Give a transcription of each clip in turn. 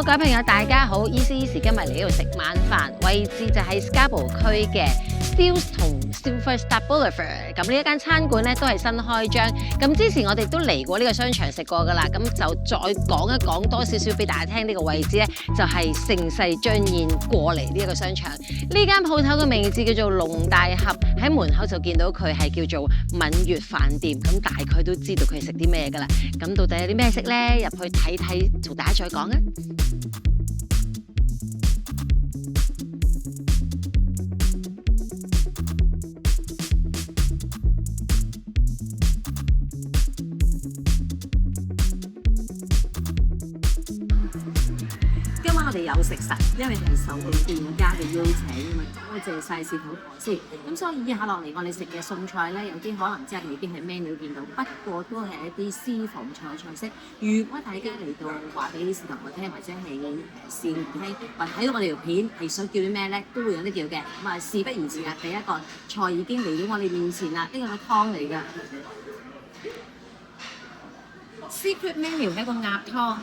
Hello， 各位朋友，大家好！Easy 今日嚟呢度食晚飯，位置就係 Scarborough 區嘅 Steeles 同 Silver Star Boulevard。咁呢一間餐館咧都係新開張。咁之前我哋都嚟過呢個商場食過㗎啦。咁就再講一講多少少俾大家聽呢個位置咧，就係盛世張宴過嚟呢一個商場。呢間鋪頭嘅名字叫做龍大俠，喺門口就見到佢係叫做敏月飯店。咁大概都知道佢食啲咩㗎啦。咁到底有啲咩食咧？入去睇睇，同大家再講啊！今晚我哋有食神，因為係受到店家嘅邀請啊嘛，多謝晒師傅先。咁所以以下落嚟我哋食嘅餸菜咧，有啲可能真係未必係 menu 見到，不過都係一啲私房菜式。如果大家嚟到話俾市民我聽，或者係試聽，或睇到我哋條片係想叫啲咩咧，都會有啲叫嘅。咁啊，事不宜遲啊，第一個菜已經嚟到我哋面前啦，呢個係湯嚟㗎。Secret menu 係一個鴨湯。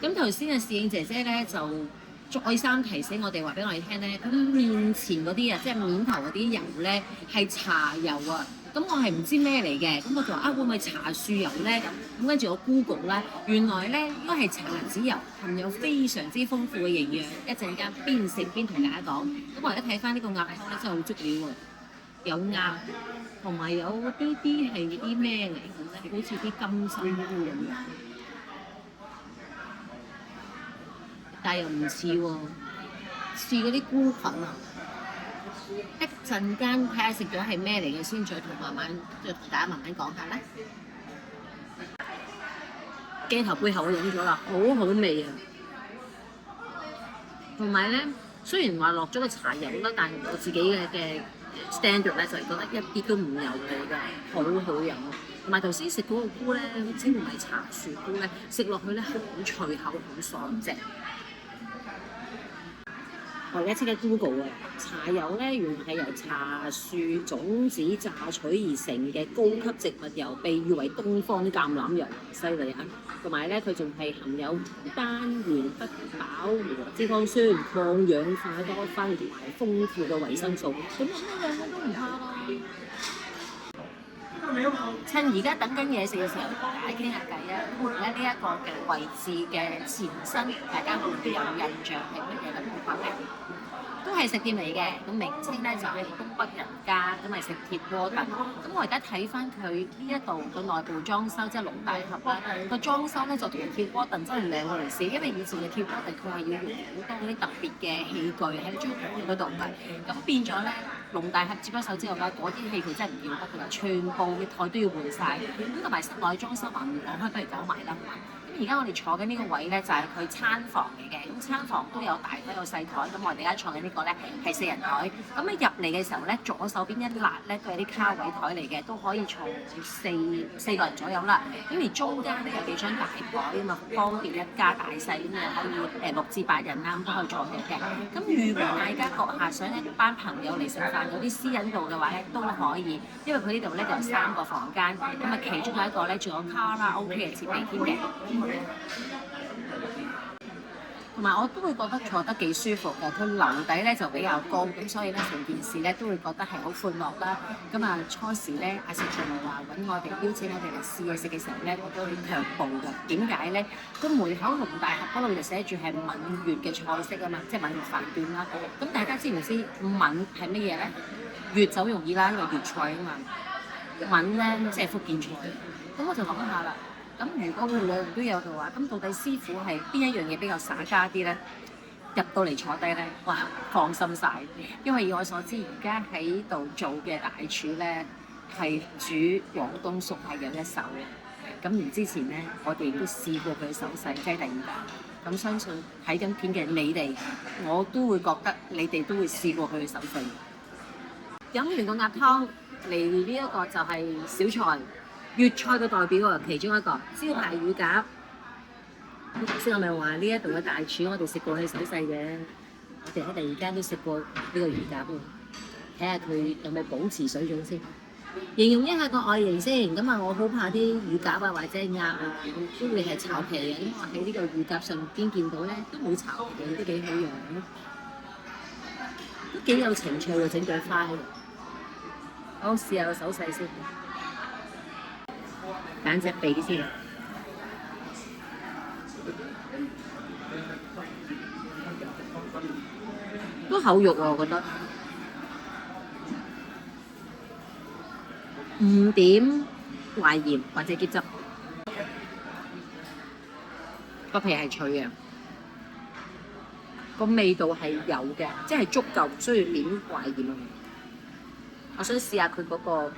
咁頭先嘅侍應姐姐咧就再三提醒我哋話俾我哋聽咧，咁面前嗰啲啊，即係面頭嗰啲油咧係茶油啊。咁我係唔知咩嚟嘅，咁我就話會唔會茶樹油咧？咁跟住我 Google 咧，原來咧應該係茶籽油，含有非常之豐富嘅營養。一陣間邊食邊同大家講。咁我而家睇翻呢個鴨湯咧，真係好足料喎，有鴨同埋有啲係啲咩嚟嘅咧？好似啲金針菇咁樣。但又唔似喎，似嗰啲菇菌啊！一陣間睇下食咗係咩嚟嘅先，再同大家慢慢講下啦。鏡頭背後我影咗啦，好好味啊！同埋咧，雖然話落咗個茶油啦，但係我自己嘅 standard 咧就係覺得一啲都唔油膩㗎，好好飲。同埋頭先食嗰個菇咧，好似唔係茶樹菇咧，食落去咧好脆口，好爽正。我而家即刻 Google 啊！茶油咧原來係由茶樹種子榨取而成嘅高級植物油，被譽為東方橄欖油，犀利啊！同埋咧，佢仲係含有單元不飽和脂肪酸、抗氧化多酚同埋豐富嘅維生素。咁呢兩個都唔怕啦。趁而家等緊嘢食嘅時候，同大家傾下偈啊！咁而家呢一個嘅位置嘅前身，大家會唔會有印象係乜嘢嘅鋪頭咧？都係食店嚟嘅，咁名稱咧就係東北人家，咁係食鐵鍋燉。咁我而家睇翻佢呢一度個內部裝修，即係龍大俠啦，個裝修咧就同鐵鍋燉真係兩個嚟試，因為以前嘅鐵鍋燉佢係要用好多嗰啲特別嘅器具喺張台嗰度嘅，咁變咗咧龍大俠接咗手之後咧，嗰啲器具真係唔要得㗎啦，全部嘅台都要換晒。咁同埋室內裝修話唔講開，不如講埋啦。而家我哋坐緊呢個位咧，就係佢餐房嚟嘅。咁餐房都有大台有細台，咁我哋而家坐緊呢個咧係4人台。咁一入嚟嘅時候咧，左手邊一辣咧都係啲卡位台嚟嘅，都可以坐四個人左右啦。咁而中間咧有幾張大台啊嘛，方便一家大細咁樣可以6至8人啦，咁都可以坐到嘅。咁如果大家閣下想一班朋友嚟食飯，有啲私隱度嘅話咧，都可以，因為佢呢度咧就有3個房間，咁啊其中有一個咧仲有卡拉 OK 嘅設備添嘅。同埋我都會覺得坐得幾舒服嘅，佢樓底咧就比較高，咁所以咧成件事咧都會覺得係好歡樂啦。咁啊初時咧阿石仲話揾我哋邀請我哋嚟試嘢食嘅時候咧，我都好卻步㗎。點解咧？個門口龍大俠嗰度就寫住係敏月嘅菜式啊嘛，即係敏月飯店啦。咁大家知唔知敏係乜嘢咧？月就容易啦，因為粵菜啊嘛。敏咧即係福建菜。咁我就諗下啦。咁如果佢兩樣都有嘅話，咁到底師傅係邊一樣嘢比較耍家啲咧？入到嚟坐低咧，哇，放心晒！因為以我所知，而家喺度做嘅大廚咧係煮廣東餸係有一手嘅。咁而之前咧，我哋都試過佢手勢，即係第2彈。咁相信睇緊片嘅你哋，我都會覺得你哋都會試過佢嘅手勢。飲完個鴨湯，嚟呢一個就係小菜。粵菜嘅代表啊，其中一個招牌乳鴿。頭先我咪話呢一度嘅大廚，我哋食過佢手勢嘅，我哋喺第2間都食過呢個乳鴿喎。睇下佢有冇保持水準先。形容一下個外形先，咁啊，我好怕啲乳鴿啊或者鴨啊都會係炒皮嘅，咁我喺呢個乳鴿上邊見到咧都冇炒皮，都幾好樣，都幾有情趣喎，整朵花。我試下個手勢先，揀隻髀先，都厚肉喎，我覺得。唔點懷鹽或者椰汁，個皮係脆嘅，個味道係有嘅，即係足夠，唔需要點懷鹽。我想試下佢嗰個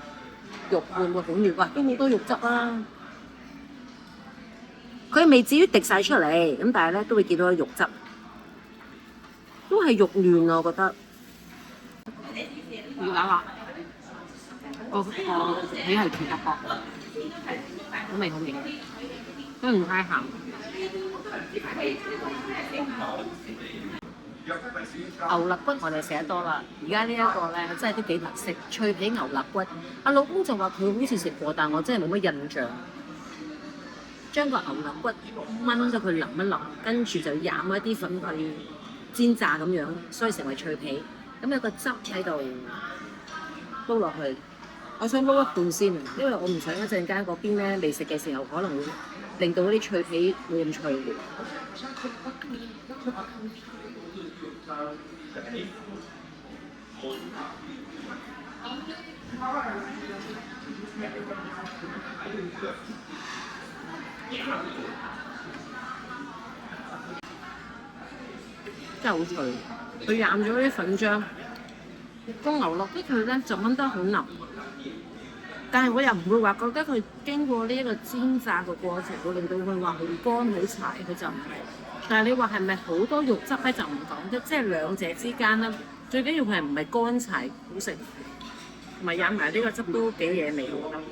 肉會唔會好嫩？哇，都好多肉汁啊！佢未至於滴晒出嚟，咁但係咧都會見到肉汁，都係肉嫩啊！我覺得。要打啦！個皮係甜一薄，好味好味，都唔太鹹。牛肋骨我哋食得多啦，而家呢一個咧真係都幾特色，脆皮牛肋骨。阿老公就話佢好似食過，但我真係冇乜印象。將個牛肋骨炆咗佢淋一淋，跟住就染一啲粉去煎炸咁樣，所以成為脆皮。咁有個汁喺度撈落去。我想撈一半先，因為我唔想一陣間嗰邊咧未食嘅時候，可能會令到嗰啲脆皮冇咁脆。真係好脆，佢染咗啲粉漿，個牛肋骨佢咧就炆得好腍。但係我又唔會話覺得佢經過呢一個煎炸嘅過程會令到佢話好乾好柴，佢就唔係。但係你話係咪好多肉汁咧就唔講得，即係兩者之間咧，最緊要佢係唔係乾柴好食，同埋飲埋呢個汁都幾惹味我覺得。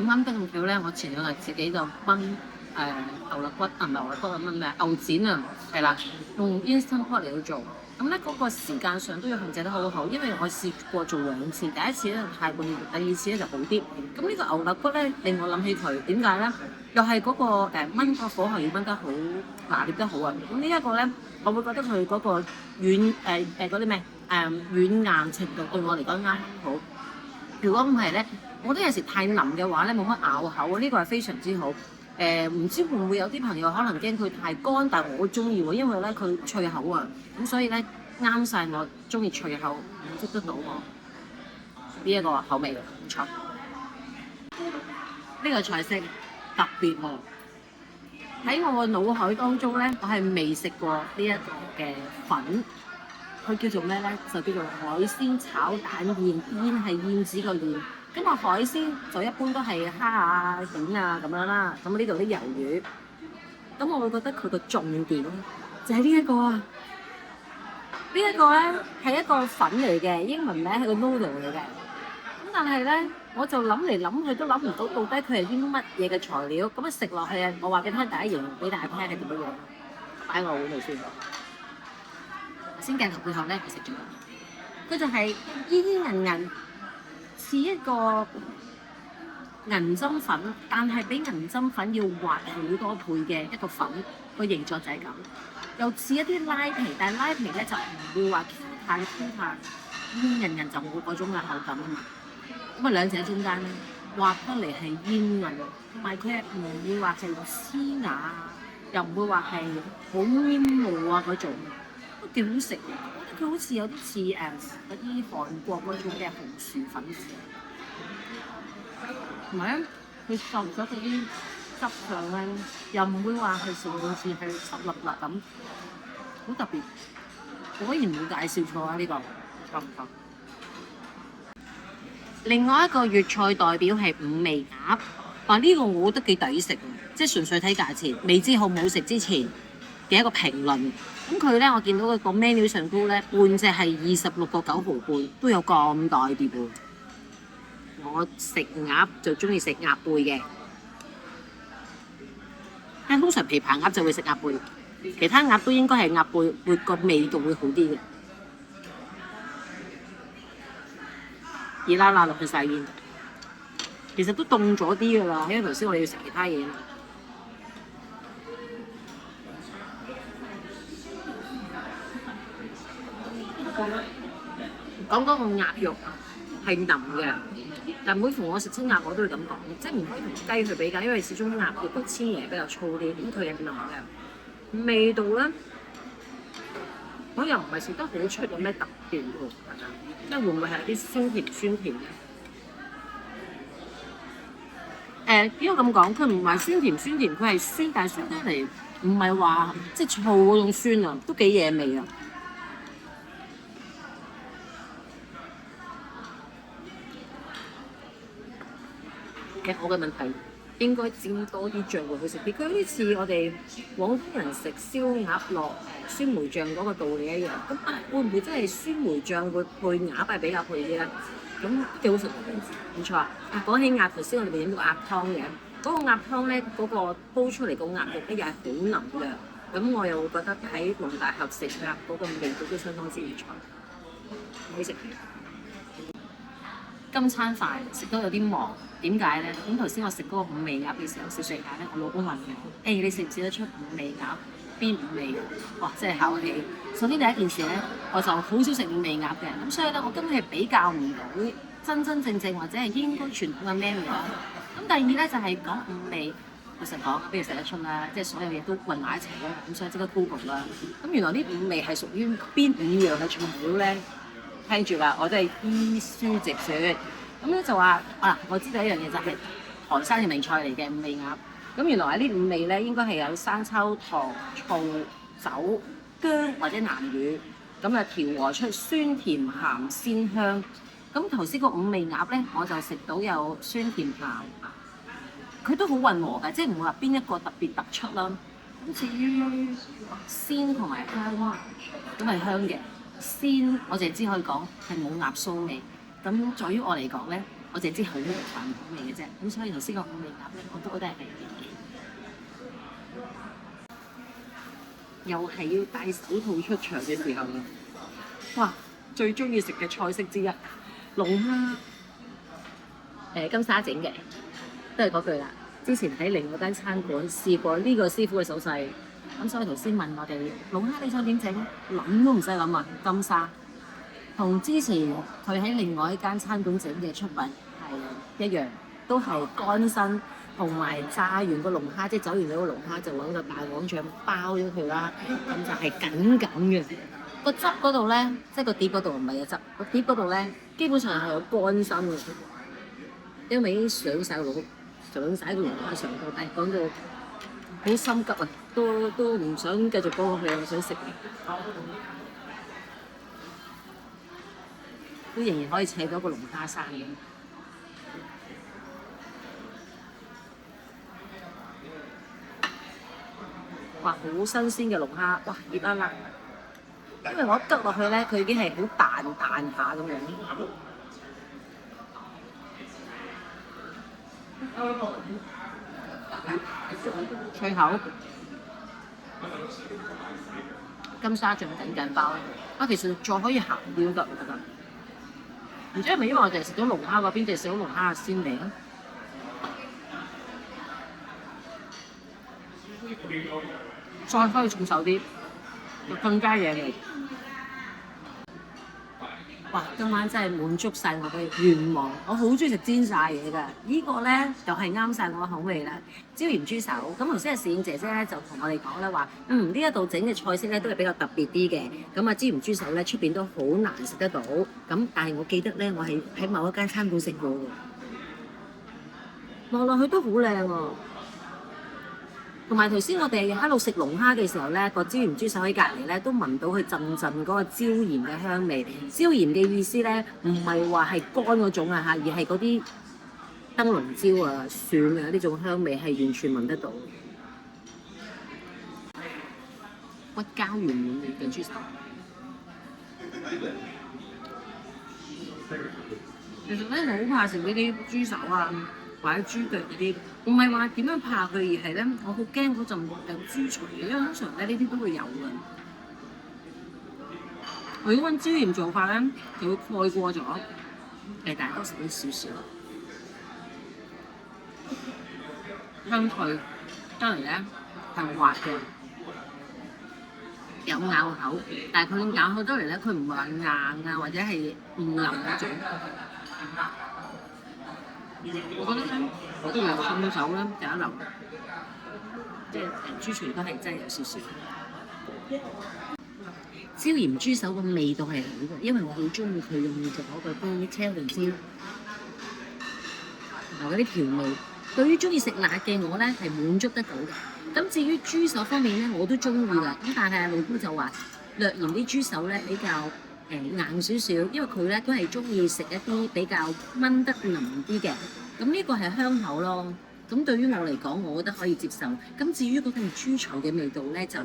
咁啱得咁巧咧，我前兩日自己就炆牛肋骨啊，牛肋骨咁樣咩牛展啊，係啦，用 Instant Pot 嚟去做。咁咧嗰個時間上都要控制得好好，因為我試過做2次，第一次咧太過熱，第二次咧就好啲。咁呢個牛肋骨咧令我諗起佢點解咧？又係嗰個燜個火候要燜得好拿捏得好啊！咁呢一個咧，我會覺得佢嗰個軟嗰啲咩軟硬程度對我嚟講啱啱好。如果唔係咧，我覺得有時太腍嘅話咧冇乜咬口，呢個係非常之好。唔知會唔會有啲朋友可能驚佢太乾，但係我中意喎，因為咧佢脆口啊，咁所以咧啱晒我中意脆口，滿足得到我呢一個口味，唔錯。呢個菜式特別喎，喺我嘅腦海當中咧，我係未食過呢一個嘅粉，佢叫做咩咧？就叫做海鮮炒蛋燕，燕係燕子個燕。咁啊海鮮就一般都係蝦啊、蜆啊咁樣啦。咁呢度啲魷魚，咁我會覺得佢個重點就係呢一個啊。呢一個咧係一個粉嚟嘅，英文名係個 noodle 嚟嘅。咁但係咧，我就諗嚟諗去都諗唔到到底佢係啲乜嘢嘅材料。咁啊食落去啊，我話俾你聽，第一形容俾大家聽係點樣樣，擺喺我碗度先。先鏡頭背後咧，佢食咗，佢就係煙煙韌韌。似一個銀針粉，但係比銀針粉要滑好多倍嘅一個粉，個形狀就係咁。又似一啲拉皮，但係拉皮咧就唔會話 Q 彈，煙韌韌就冇嗰種嘅口感啊嘛。咁啊兩者中間咧，滑得嚟係煙韌，同埋佢唔會話係黐牙，又唔會話係好黏糊啊嗰種，都幾好食。佢好似有啲似嗰啲韓國嗰種嘅紅薯粉，同埋咧佢受咗嗰啲汁上咧，又唔會話係成件事係濕立立咁，好特別。果然冇介紹錯啊！呢個錯唔錯？另外一個粵菜代表係五味鴨，話呢個我覺得幾抵食，即係純粹睇價錢，未知好唔好食之前嘅一個評論。咁佢咧，我見到個 menu 上高咧，半隻係26.9毫半，都有咁大碟喎。我食鴨就中意食鴨背嘅，但通常琵琶鴨就會食鴨背，其他鴨都應該係鴨背，會個味道會好啲嘅。熱辣辣落去晒煙，其實都凍咗啲㗎啦，因為頭先我哋要食其他嘢。講嗰個鴨肉係腍嘅，但每逢我食親鴨我都會咁講，即係唔可以同雞去比較，因為始終鴨肉個黐嘢比較粗啲，咁佢係腍嘅。味道咧，我又唔係食得好出有咩特別喎，即係會唔會係啲酸甜酸甜嘅？應該咁講，佢唔係酸甜酸甜，佢係酸，但係酸得嚟唔係話即係醋嗰種酸啊，都幾惹味啊！我嘅問題應該沾多啲醬會好食啲。佢呢次我哋廣東人食燒鴨落酸梅醬嗰個道理一樣。咁會唔會真係酸梅醬會配鴨係比較配啲咧？咁都幾好食，唔錯啊！講起鴨，頭先我哋咪飲到鴨湯嘅，嗰個鴨湯咧，嗰個煲出嚟個鴨肉咧又係好腍嘅。咁我又會覺得喺農大合食鴨嗰個味道都相當之唔錯，好食。今餐飯食到有啲忙，點解咧？咁頭先我食嗰個五味鴨嘅時候，食食下咧，我老公問嘅，你食唔食得出五味鴨？邊五味？哇！真係考起。首先第一件事咧，我就好少食五味鴨嘅，咁所以咧，我根本係比較唔到真真正正或者係應該傳統嘅咩味。咁第二咧就係講五味，老實講邊度食得出啦？即係所有嘢都混埋一齊咯，咁所以即刻 Google 啦。咁原來呢五味係屬於邊五樣嘅材料咧？聽住啦，我都係依書直説。咁咧就話我知道一樣嘢就係韓山嘅名菜嚟嘅五味鴨。咁原來喺呢五味咧，應該係有生抽、糖、醋、酒、薑或者南乳，咁啊調和出酸甜鹹鮮香。咁頭先個五味鴨咧，我就食到有酸甜鹹，佢都好混和嘅，即係唔會話邊一個特別突出啦。咁至於鮮同埋香，咁係香嘅。鮮我淨係知可以講係冇鴨騷味，咁在於我嚟講咧，我淨係知好濃飯口味嘅啫，咁所以頭先個五味鴨咧，我都覺得係又係要戴手套出場嘅時候啦。哇！最中意食嘅菜式之一，龍蝦，金沙整嘅，都係嗰句啦。之前喺另外間餐館試過呢個師傅嘅手勢。咁所以頭先問我哋龍蝦你想點整？諗都唔使諗啊！金沙同之前佢喺另外一間餐館整嘅出品係一樣，都係乾身同埋炸完個龍蝦，即係走完咗個龍蝦就揾個大黃醬包咗佢啦，咁就係緊緊嘅。個汁嗰度咧，即係個碟嗰度唔係個汁，個碟嗰度咧基本上係有乾身嘅，因為已經上晒個龍蝦上到，但係講到好心急啊！都唔想繼續幫佢，我想食，都仍然可以扯到個龍蝦生嘅。哇！好新鮮嘅龍蝦，哇！熱辣辣，因為我一拮落去咧，佢已經係好彈下咁樣。脆口，金沙醬緊包其實再可以鹹啲得，我覺得。唔知係咪因為我哋食咗龍蝦嗰邊，定食咗龍蝦嘅鮮味咧？再可以重手啲，就更加惹味。哇！今晚真係滿足晒我嘅願望，我好中意食煎炸嘢㗎。呢個咧又係啱晒我嘅口味啦。椒鹽豬手，咁頭先阿侍應姐姐咧就同我哋講咧話，呢一度整嘅菜式咧都係比較特別啲嘅。咁啊椒鹽豬手咧出邊都好難食得到，咁但係我記得咧我係喺某一間餐館食過嘅，望落去都好靚喎。同埋頭先我哋喺度食龍蝦嘅時候咧，個椒鹽豬手喺隔離咧都聞到佢陣陣嗰個椒鹽嘅香味。椒鹽嘅意思咧唔係話係乾嗰種啊嚇，而係嗰啲燈籠椒啊、蒜啊呢種香味係完全聞得到。骨膠原滿嘅豬手，其實咧我好怕食呢啲豬手啊或者豬腳嗰啲。唔係話點樣怕佢，而係咧，我好驚嗰陣有豬蟲嘅，因為通常咧呢啲都會有嘅。如果揾椒鹽做法咧，就會蓋過咗，但係都食咗少少。香脆，當然咧係滑嘅，有咬口，但係佢咬口當然咧，佢唔係話硬啊，或者係唔腍嗰種。我覺得咧，我都有送手啦，第一流，即係豬腸都係真係有少少。椒鹽豬手個味道係好嘅，因為我好中意佢用咗個啲青胡椒同埋嗰啲調味。對於中意食辣嘅我咧係滿足得到嘅。咁至於豬手方面咧，我都中意㗎。咁但係老姑就話略嫌啲豬手咧比較硬少少，因為佢咧都係中意食一啲比較炆得腍啲嘅。咁呢個係香口咯。咁對於我嚟講，我覺得可以接受。咁至於嗰份豬腸嘅味道咧，就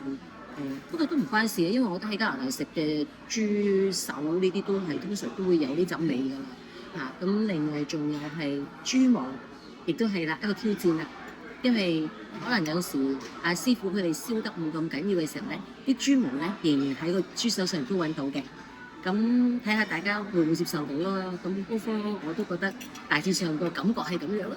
不過都唔關事嘅，因為我覺得喺加拿大食嘅豬手呢啲都係通常都會有呢陣味㗎啦。咁另外仲有係豬毛。亦都係啦，一個挑戰啦，因為可能有時師傅佢哋燒得唔咁緊要嘅時候咧，啲豬毛咧仍然喺個豬手上都揾到嘅。咁睇下大家會唔會接受到咯。咁高科我都覺得大致上個感覺係咁樣啦。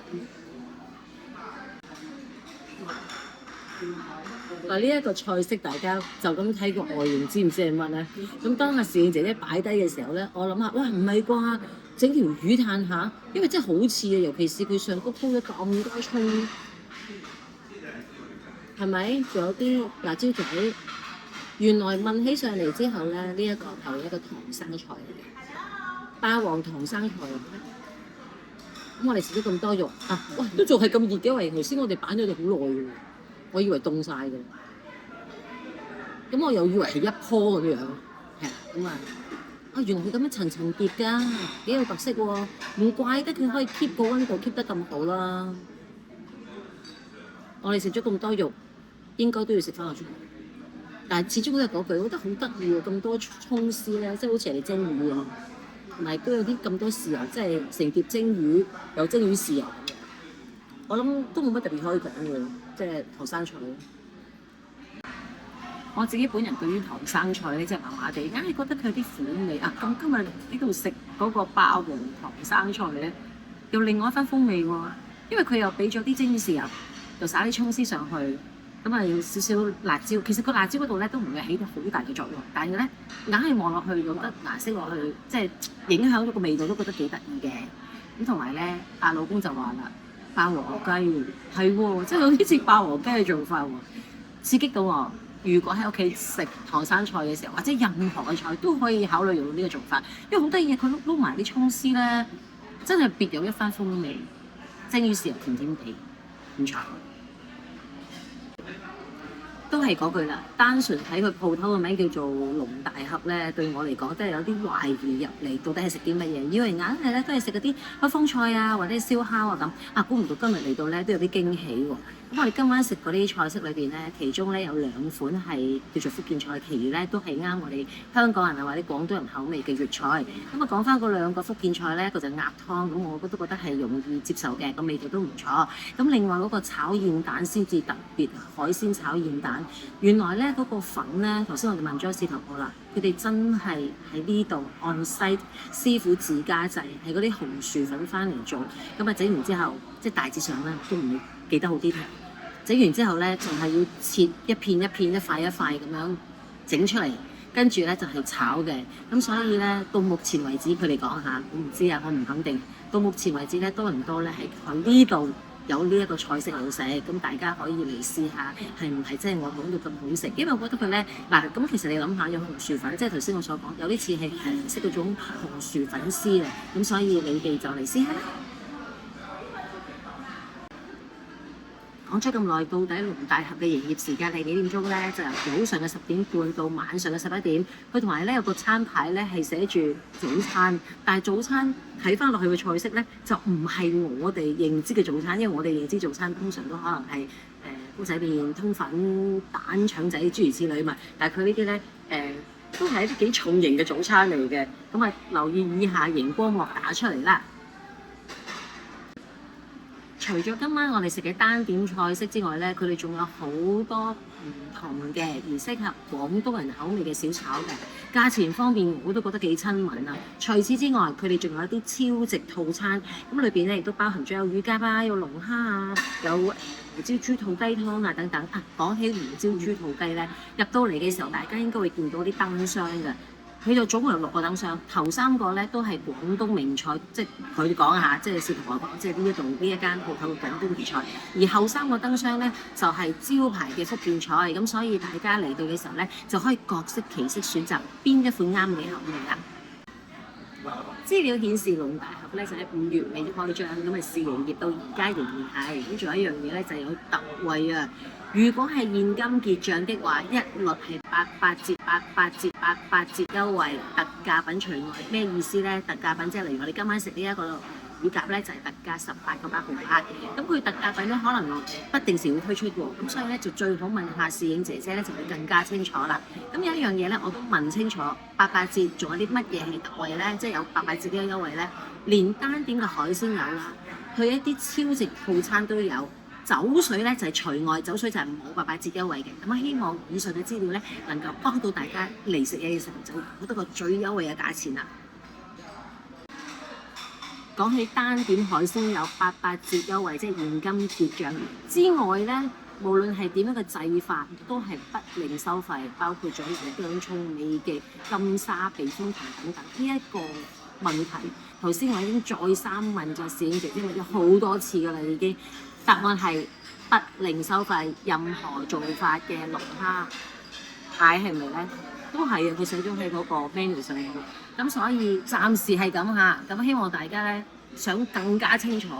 嗱，呢一個菜式大家就咁睇個外形，知唔知係乜咧？咁當阿侍應姐姐擺低嘅時候咧，我諗下，哇，唔係啩？整條魚嘆下，因為真係好似啊，尤其是佢上高鋪咗咁多葱，係咪？仲有啲辣椒仔。原來問起上嚟之後咧，呢一個係一個唐生菜嚟嘅，霸王唐生菜。咁我哋食咗咁多肉啊，喂，都仲係咁熱嘅，因為頭先我哋擺咗度好耐嘅喎，我以為凍晒嘅，咁我又以為係一樖咁樣，係咁啊。原來佢咁樣層層疊㗎，幾有特色喎！唔怪得佢可以 keep 個溫度 keep 得咁好啦。我哋食咗咁多肉，應該都要食翻個葱。但係始終都係嗰句，我覺得好得意喎！咁多葱絲咧，即係好似人哋蒸魚咁，同埋都有啲咁多豉油，即係成碟蒸魚有蒸魚豉油。我諗都冇乜特別可以講嘅，即係唐生菜。我自己本人對於唐生菜咧，真係麻麻地，硬係覺得佢有啲苦味啊！咁今日呢度食嗰個霸王唐生菜咧，又另外一番風味喎，因為佢又俾咗啲蒸豉油，又撒啲葱絲上去，咁啊有少少辣椒。其實個辣椒嗰度咧都唔會起到好大嘅作用，但係咧硬係望落去，覺得顏色落去，即係影響咗個味道，都覺得幾得意嘅。咁同埋咧，阿老公就話啦，霸王雞係喎，即係有啲似霸王雞嘅做法喎，刺激到我。如果喺屋企食唐生菜嘅時候，或者任何嘅菜都可以考慮用呢個做法，因為好得意嘅，佢撈埋啲葱絲咧，真係別有一番風味。蒸魚豉油甜甜地，唔錯。都係嗰句啦，單純睇佢鋪頭嘅名叫做龍大俠咧，對我嚟講真係有啲懷疑入嚟，到底係食啲乜嘢？以為硬係咧都係食嗰啲北風菜啊，或者燒烤啊咁。估唔到今日嚟到咧都有啲驚喜喎。咁我哋今晚食嗰啲菜式裏邊咧，其中咧有2款係叫做福建菜，其餘咧都係啱我哋香港人啊或者廣東人口味嘅粵菜。咁講翻嗰2個福建菜咧，一個就鴨湯，咁我都覺得係容易接受嘅，個味道都唔錯。咁另外嗰個炒燕蛋先至特別，海鮮炒燕蛋。原來咧嗰個粉咧，頭先我哋問咗司徒哥啦，佢哋真係喺呢度on site師傅自家製，係嗰啲紅薯粉翻嚟做。咁啊整完之後，即係大致上咧都唔會記得好啲。整完之後咧，仲係要切一片一片、一塊一塊咁樣整出嚟，跟住咧就係炒嘅。咁所以咧，到目前為止佢哋講下，我唔知啊，我唔肯定。到目前為止咧，多倫多咧係喺呢度有呢一個菜式好食，咁大家可以嚟試下，係唔係真係我講到咁好食？因為我覺得佢咧嗱，咁其實你諗下，有紅薯粉，即係頭先我所講，有啲似係紅色嗰種紅薯粉絲啊，咁所以你哋就嚟試下。講咗咁耐，到底龍大俠嘅營業時間係幾點鐘咧？就由早上嘅10點半到晚上嘅11點。佢同埋咧有個餐牌咧係寫住早餐，但係早餐睇翻落去嘅菜式咧就唔係我哋認知嘅早餐，因為我哋認知早餐通常都可能係煲仔麵、通粉、蛋腸仔諸如此類嘛。但係佢呢啲咧都係一啲幾重型嘅早餐嚟嘅。咁啊，留意以下熒光幕打出嚟啦。除咗今晚我哋食嘅單點菜式之外咧，佢哋仲有好多唔同嘅而適合廣東人口味嘅小炒嘅，價錢方面我都覺得幾親民啊！除此之外，佢哋仲有一啲超值套餐，咁裏邊咧亦都包含咗有乳鴿啊、有龍蝦啊、有胡椒豬肚雞湯啊等等啊。講起胡椒豬肚雞咧，入到嚟嘅時候，大家應該會見到啲燈箱嘅。佢就總共有6個燈箱，頭3個咧都係廣東名菜，即係佢講下，即係試同我講，即係呢一間鋪頭嘅廣東名菜。而後3個燈箱咧就係招牌嘅福建菜，咁所以大家嚟到嘅時候咧就可以各色其色選擇邊一款啱你口味啦。資料顯示龍大俠咧就喺5月尾開張，咁啊試營業到而家仍然係。咁仲有一樣嘢咧就係有特惠啊！如果係現金結帳的話，一律係88折、88折、88折優惠，特價品除外。咩意思咧？特價品即係例如我哋今晚食呢一個乳鴿咧，就係特價18個8毫8。咁佢特價品咧可能不定時會推出喎，咁所以咧就最好問下侍應姐姐咧，就會更加清楚啦。咁有一樣嘢咧，我都問清楚，88折仲有啲乜嘢係特惠咧？即係有88折呢個優惠咧，連單點嘅海鮮有啦，佢一啲超值套餐都有。酒水咧就係除外，酒水就係冇88折優惠嘅。咁希望以上嘅資料咧能夠幫到大家嚟食嘢嘅時候就攞到個最優惠嘅價錢啦。講起單點海鮮有88折優惠，即係現金結帳之外咧，無論係點樣嘅製法都係不另收費，包括咗薑葱味嘅金沙避風塘等等。呢一個問題，頭先我已經再三問咗侍應姐姐問咗好多次㗎啦，已經。答案係不另收費，任何做法嘅龍蝦蟹係咪咧？都係啊，佢寫咗喺嗰個 menu 上面。咁所以暫時係咁嚇。咁希望大家咧想更加清楚、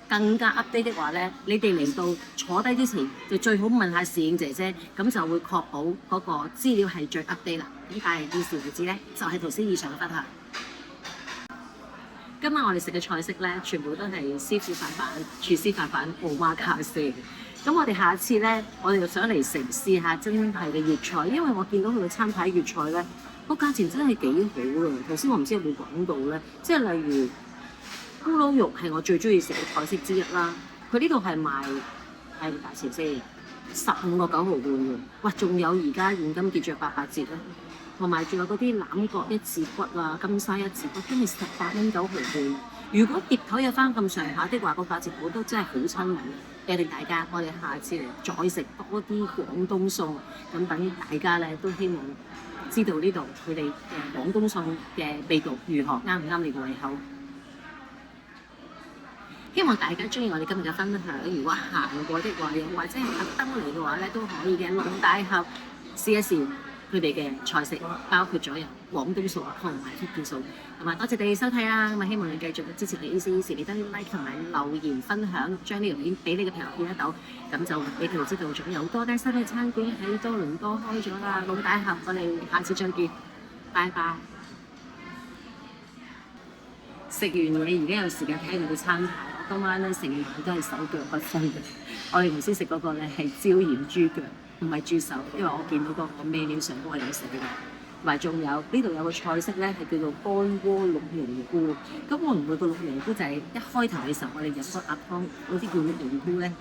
更加 update 的話咧，你哋嚟到坐低之前就最好問下侍應姐姐，咁就會確保嗰個資料係最 update 啦。咁但係到時為止咧，就係頭先以上嘅分享。今晚我哋食嘅菜式咧，全部都係師傅發辦、廚師發辦、奧馬卡斯。咁我哋下次咧，我哋就想嚟嘗試下真係嘅粵菜，因為我見到佢嘅餐牌粵菜咧，個價錢真係幾好啊！頭先我唔知有冇講到咧，即係例如咕嚕肉係我最中意食嘅菜式之一啦。佢呢度係賣係價錢先15個9毫半喎。哇！仲有而家現金結帳88折咧。同埋仲有嗰啲欖角一字骨啊、金沙一字骨，都係18蚊9毫半。如果碟頭有翻咁上下的話，個價錢我都真係好親民。約定大家，我哋下次嚟再食多啲廣東餸，咁等大家咧都希望知道呢度佢哋嘅廣東餸嘅味道如何，啱唔啱你個胃口。希望大家中意我哋今日嘅分享。如果行過的話，又或者係特登嚟嘅話咧，都可以嘅。龍大俠試一試。佢哋嘅菜式包括咗有廣東餸同埋福建餸，同埋多謝你哋收睇啦！咁啊，希望你繼續支持我哋 Easy Easy，記得 like 同埋留言分享，將呢條片俾你嘅朋友見得到，咁就俾佢哋知道仲有多間新嘅餐館喺多倫多開咗啦！龍大俠，我哋下次再見，拜拜！食完嘢而家有時間睇佢哋餐牌，我今晚咧成晚都係手腳不分嘅。我哋頭先食嗰個咧係椒鹽豬腳。唔係豬手，因為我見到個 menu 上都係咁寫嘅。同埋仲有呢度有個菜式咧，係叫做乾鍋鹿茸菇。咁會唔會個鹿茸菇就係一開頭嘅時候我哋入咗鴨湯嗰啲叫鹿茸菇咧？